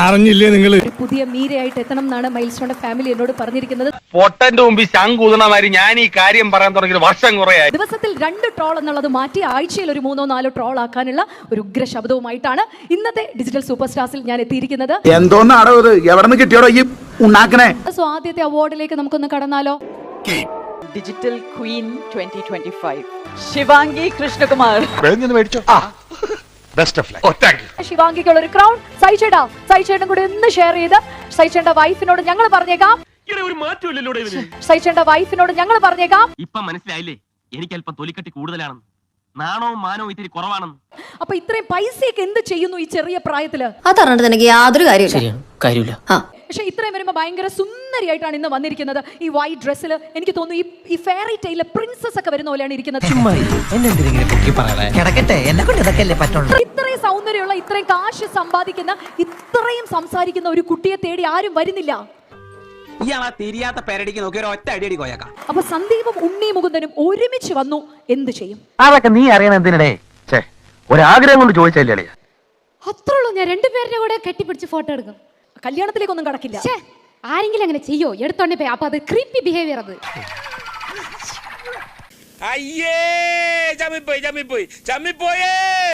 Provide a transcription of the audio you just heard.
അറിഞ്ഞില്ലേ നിങ്ങള്? പുതിയ മീരയായിട്ട് എത്തണം എന്നാണ് മൈൽസ്റ്റോണിന്റെ ഫാമിലി എന്നോട് പറഞ്ഞിരിക്കുന്നത്. പൊട്ടന്റെ മുമ്പിൽ ശങ്കൂതണമാതിരി ഞാൻ ഈ കാര്യം പറയാൻ തുടങ്ങിയത് വർഷം കുറയായി. ദിവസത്തിൽ 2 ട്രോൾ എന്നുള്ളത് മാറ്റി ആഴ്ചയിൽ ഒരു 3-4 ട്രോൾ ആക്കാനുള്ള ഒരു ഉഗ്ര ശബ്ദവുമായിട്ടാണ് ഇന്നത്തെ ഡിജിറ്റൽ സൂപ്പർ സ്റ്റാർസിൽ ഞാൻ എത്തിയിരിക്കുന്നത്. എന്തോന്നാടോ ഇത്? എവിടെ നിന്ന് കിട്ടിയോടോ ഈ ഉണ്ടാക്കണേ? സോ ആദ്യത്തെ അവാർഡിലേക്ക് നമുക്കൊന്ന് കടന്നാലോ? Digital queen 2025 Shivangi Krishnakumar. ശിവാംഗിക്കുള്ള ഒരു ക്രൗൺ സൈചേട്ടൻ കൂടെ ഒന്ന് ഷെയർ ചെയ്ത് സൈചേട്ടന്റെ വൈഫിനോട് ഞങ്ങൾ പറഞ്ഞേക്കാം. സൈചേട്ടന്റെ വൈഫിനോട് ഞങ്ങൾ പറഞ്ഞേക്കാം. ഇപ്പൊ മനസ്സിലായില്ലേ എനിക്ക് അല്പം തൊലിക്കട്ടി കൂടുതലാണെന്ന്, നാണവും മാനവും ഇത്തിരി കുറവാണെന്ന്. അപ്പൊ ഇത്രയും പൈസയൊക്കെ എന്ത് ചെയ്യുന്നു ഈ ചെറിയ പ്രായത്തില്? അതറിഞ്ഞിട്ട് എനിക്ക് യാതൊരു കാര്യമില്ല. പക്ഷെ ഇത്രയും വരുമ്പോ ഭയങ്കര സുന്ദരിയായിട്ടാണ് ഇന്ന് വന്നിരിക്കുന്നത്. ഈ വൈറ്റ് ഡ്രസ്സിൽ എനിക്ക് തോന്നുന്നു ഈ ഫെയറി ടൈലിലെ പ്രിൻസസ് ഒക്കെ വരുന്ന പോലെയാണ് ഇരിക്കുന്നത്. ഇത്രയും സൗന്ദര്യമുള്ള, ഇത്രയും കാശ് സമ്പാദിക്കുന്ന, ഇത്രയും സംസാരിക്കുന്ന ഒരു കുട്ടിയെ തേടി ആരും വരുന്നില്ല. തിരിയാത്ത പേരടിക്ക് നോക്കി ഒരു ഒറ്റ അടി കോയക്കാം. അപ്പൊ സന്ദീപും ഉണ്ണി മുകുന്ദനും ഒരുമിച്ച് വന്നു, എന്ത് ചെയ്യും? അതൊക്കെ നീ അറിയണ എന്തിനടേ? ഒരാഗ്രഹം കൊണ്ട് ചോദിച്ചല്ലേ? അത്രയുള്ളൂ. ഞാൻ 2 പേരുടെ കൂടെ കെട്ടിപ്പിടിച്ച് ഫോട്ടോ എടുക്കും. കല്യാണത്തിലേക്കൊന്നും കടക്കില്ല. ആരെങ്കിലും അങ്ങനെ ചെയ്യോ? എടുത്തോണ്ടേ പോയി. അപ്പൊ അത് ക്രീപ്പി ബിഹേവിയർ. അത് അയ്യേ ചമ്മിപ്പോയി